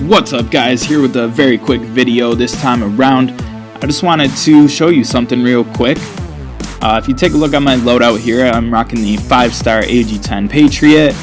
What's up, guys? Here with a very quick video this time around. I just wanted to show you something real quick. If you take a look at my loadout here, I'm rocking the 5-star AG10 Patriot,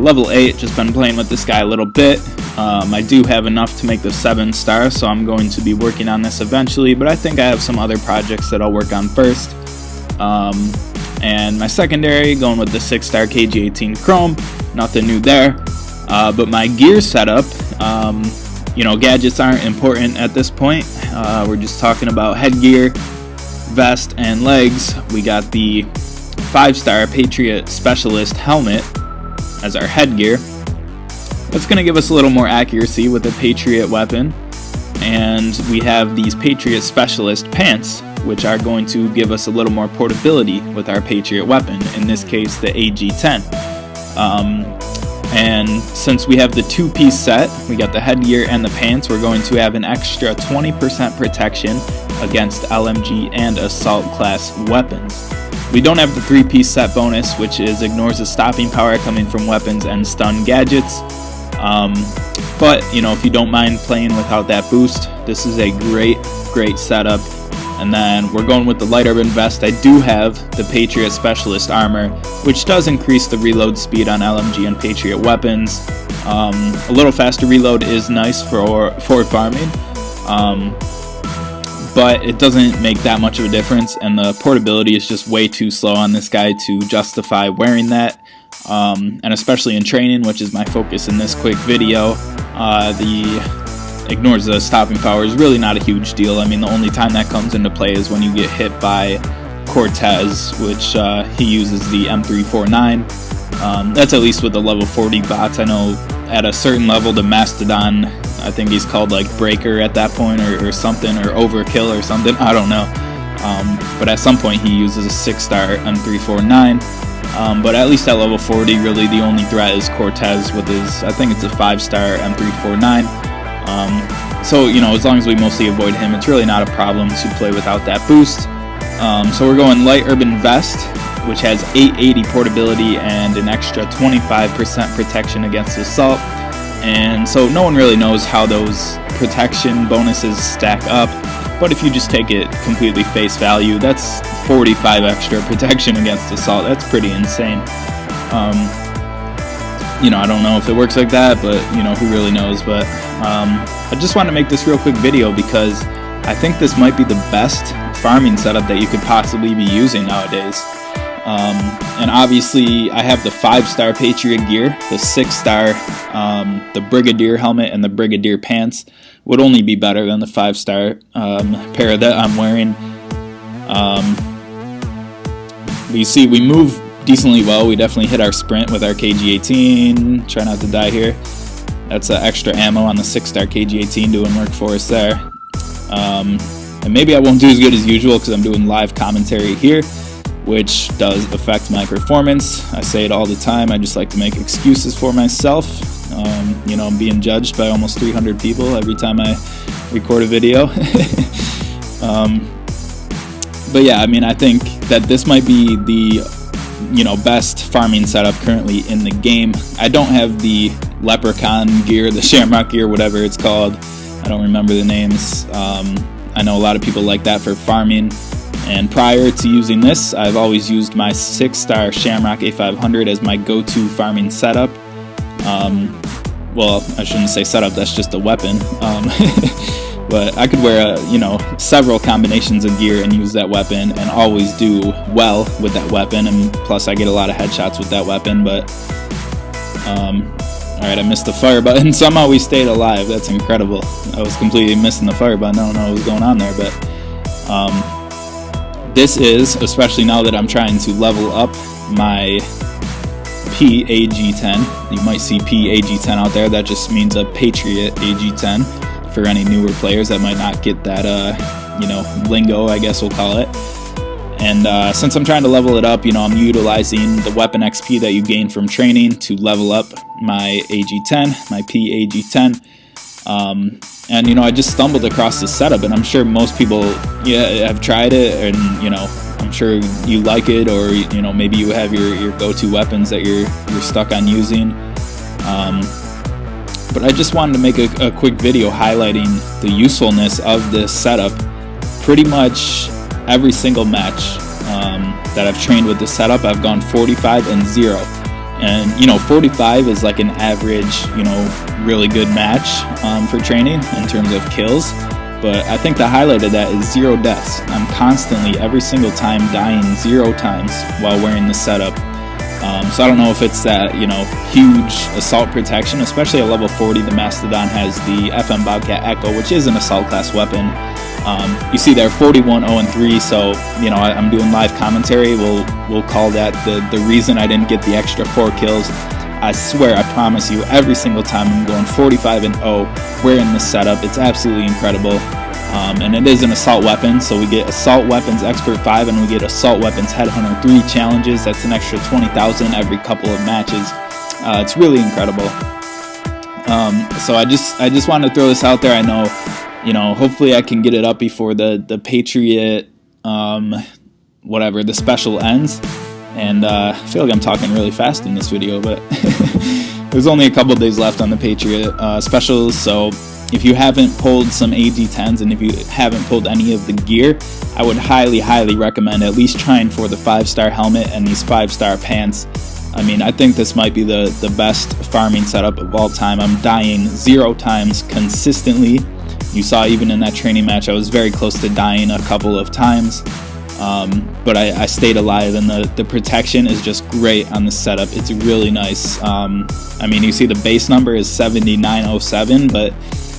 level 8. Just been playing with this guy a little bit. I do have enough to make the 7-star, so I'm going to be working on this eventually, but I think I have some other projects that I'll work on first. And my secondary, going with the 6-star KG18 Chrome, nothing new there. But my gear setup, gadgets aren't important at this point. We're just talking about headgear, vest, and legs. We got the 5-star Patriot Specialist helmet as our headgear. That's going to give us a little more accuracy with the Patriot weapon. And we have these Patriot Specialist pants, which are going to give us a little more portability with our Patriot weapon, in this case the AG10. And since we have the 2-piece set, we got the headgear and the pants, we're going to have an extra 20% protection against LMG and assault class weapons. We don't have the 3-piece set bonus, which ignores the stopping power coming from weapons and stun gadgets. But if you don't mind playing without that boost, this is a great setup. And then we're going with the light urban vest. I do have the Patriot Specialist armor, which does increase the reload speed on LMG and Patriot weapons. A little faster reload is nice for farming, but it doesn't make that much of a difference, and the portability is just way too slow on this guy to justify wearing that. And especially in training, which is my focus in this quick video, ignores the stopping power is really not a huge deal. I mean, the only time that comes into play is when you get hit by Cortez, which he uses the M349. That's at least with the level 40 bots. I know at a certain level, the Mastodon, I think he's called like Breaker at that point, or something, or Overkill or something, I don't know. But at some point he uses a 6-star M349. But at least at level 40, really the only threat is Cortez with his, I think it's a 5-star M349. So as long as we mostly avoid him, it's really not a problem to play without that boost. So we're going light urban vest, which has 880 portability and an extra 25% protection against assault. And so no one really knows how those protection bonuses stack up, but if you just take it completely face value, that's 45 extra protection against assault. That's pretty insane. I don't know if it works like that, but who really knows. But I just want to make this real quick video because I think this might be the best farming setup that you could possibly be using nowadays. And obviously I have the 5-star Patriot gear, the 6-star, the Brigadier helmet and the Brigadier pants would only be better than the 5-star pair that I'm wearing. We see we move decently well. We definitely hit our sprint with our KG18. Try not to die here. That's extra ammo on the 6-star KG18 doing work for us there. And maybe I won't do as good as usual because I'm doing live commentary here, which does affect my performance. I say it all the time. I just like to make excuses for myself. I'm being judged by almost 300 people every time I record a video. But yeah, I mean, I think that this might be the best farming setup currently in the game. I don't have the Leprechaun gear, the Shamrock gear, whatever it's called. I don't remember the names. I know a lot of people like that for farming. And prior to using this, I've always used my 6-star Shamrock A500 as my go-to farming setup. Well, I shouldn't say setup, that's just a weapon. But I could wear several combinations of gear and use that weapon and always do well with that weapon, and plus I get a lot of headshots with that weapon. But alright, I missed the fire button. Somehow we stayed alive. That's incredible. I was completely missing the fire button. I don't know what was going on there, but this is, especially now that I'm trying to level up my PAG10. You might see PAG10 out there. That just means a Patriot AG10 for any newer players that might not get that, lingo, I guess we'll call it. And since I'm trying to level it up, I'm utilizing the weapon XP that you gain from training to level up my AG10, my PAG10. And I just stumbled across this setup, and I'm sure most people have tried it, and I'm sure you like it, or maybe you have your go-to weapons that you're stuck on using. But I just wanted to make a quick video highlighting the usefulness of this setup. Pretty much every single match that I've trained with this setup, I've gone 45-0. And, you know, 45 is like an average, you know, really good match for training in terms of kills. But I think the highlight of that is 0 deaths. I'm constantly, every single time, dying 0 times while wearing the setup. So I don't know if it's that, you know, huge assault protection, especially at level 40. The Mastodon has the FM Bobcat Echo, which is an assault class weapon. You see there 41-0-3, so, you know, I'm doing live commentary. We'll call that the reason I didn't get the extra 4 kills. I swear, I promise you, every single time I'm going 45-0 wearing this setup. It's absolutely incredible. And it is an assault weapon, so we get assault weapons expert 5 and we get assault weapons headhunter 3 challenges. That's an extra 20,000 every couple of matches. It's really incredible. So I just wanted to throw this out there. I know, you know, hopefully I can get it up before the Patriot whatever the special ends. And I feel like I'm talking really fast in this video, but there's only a couple days left on the Patriot specials, so if you haven't pulled some AG10s and if you haven't pulled any of the gear, I would highly recommend at least trying for the 5-star helmet and these 5-star pants. I mean, I think this might be the best farming setup of all time. I'm dying 0 times consistently. You saw even in that training match I was very close to dying a couple of times. But I stayed alive, and the protection is just great on the setup. It's really nice. I mean, you see the base number is 7907, but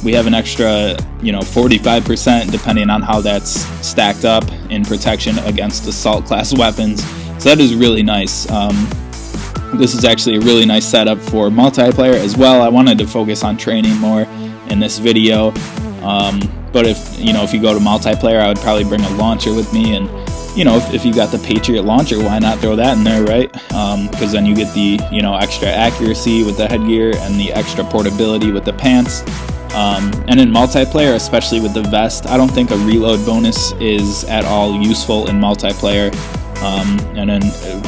we have an extra, you know, 45% depending on how that's stacked up in protection against assault class weapons. So that is really nice. This is actually a really nice setup for multiplayer as well. I wanted to focus on training more in this video. But if you go to multiplayer, I would probably bring a launcher with me, and you know, if you got the Patriot launcher, why not throw that in there, right? Because then you get the, you know, extra accuracy with the headgear and the extra portability with the pants. And in multiplayer, especially with the vest, I don't think a reload bonus is at all useful in multiplayer. And then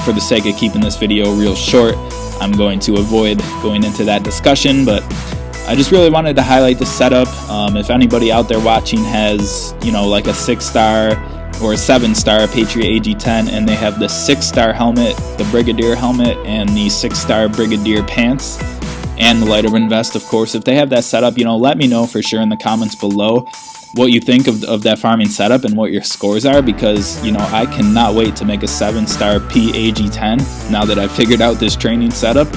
for the sake of keeping this video real short, I'm going to avoid going into that discussion, but I just really wanted to highlight the setup. If anybody out there watching has, you know, like a 6-star or a 7-star Patriot AG10 and they have the 6-star helmet, the Brigadier helmet, and the 6-star Brigadier pants, and the Lighterman vest, of course, if they have that setup, you know, let me know for sure in the comments below what you think of that farming setup and what your scores are, because, you know, I cannot wait to make a 7-star PAG10 now that I've figured out this training setup.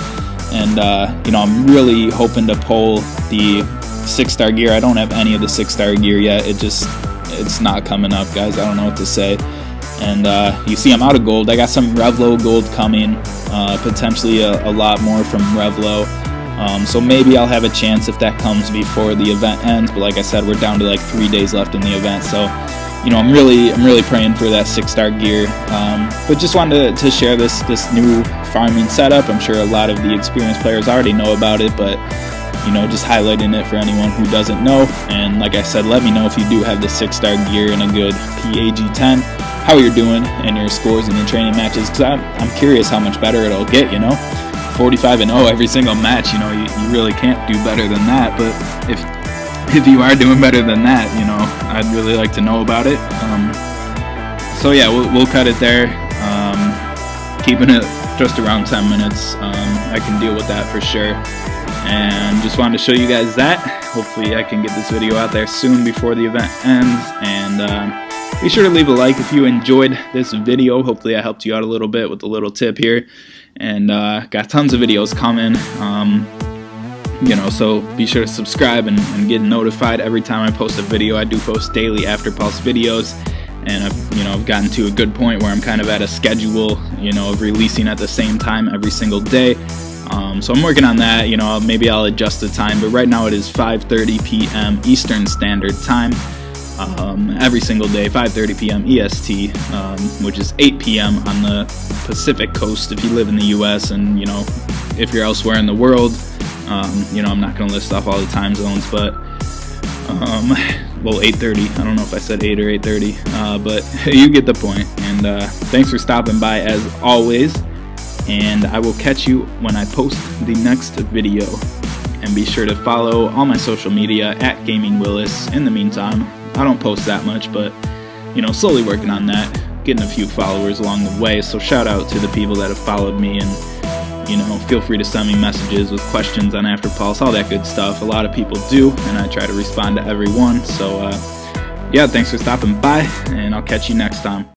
And, you know, I'm really hoping to pull the 6-star gear. I don't have any of the 6-star gear yet. It's not coming up, guys. I don't know what to say. And you see I'm out of gold. I got some Revlo gold coming, potentially a lot more from Revlo. So maybe I'll have a chance if that comes before the event ends. But like I said, we're down to like 3 days left in the event. So, you know, I'm really praying for that 6-star gear. But just wanted to share this new farming setup. I'm sure a lot of the experienced players already know about it, but, you know, just highlighting it for anyone who doesn't know. And like I said, let me know if you do have the 6-star gear and a good PAG10, how you're doing in your scores in your training matches, because I'm curious how much better it'll get, you know. 45-0 every single match, you know, you really can't do better than that. But if you are doing better than that, you know, I'd really like to know about it. So yeah, we'll cut it there. Keeping it just around 10 minutes. I can deal with that for sure. And just wanted to show you guys that. Hopefully I can get this video out there soon before the event ends. And be sure to leave a like if you enjoyed this video. Hopefully I helped you out a little bit with a little tip here. And got tons of videos coming. You know, so be sure to subscribe and get notified every time I post a video. I do post daily After Pulse videos, and I've gotten to a good point where I'm kind of at a schedule, you know, of releasing at the same time every single day. So I'm working on that. You know, maybe I'll adjust the time, but right now it is 5:30 p.m. Eastern Standard Time. Every single day, 5:30 p.m. EST, which is 8 p.m. on the Pacific Coast if you live in the U.S. and, you know, if you're elsewhere in the world. You know, I'm not going to list off all the time zones, but, well, 8:30. I don't know if I said 8 or 8:30, but you get the point. And thanks for stopping by as always, and I will catch you when I post the next video. and be sure to follow all my social media at Gaming Willis. In the meantime, I don't post that much, but slowly working on that, getting a few followers along the way. So shout out to the people that have followed me, and feel free to send me messages with questions on Afterpulse, all that good stuff. A lot of people do, and I try to respond to everyone. So yeah, thanks for stopping by, and I'll catch you next time.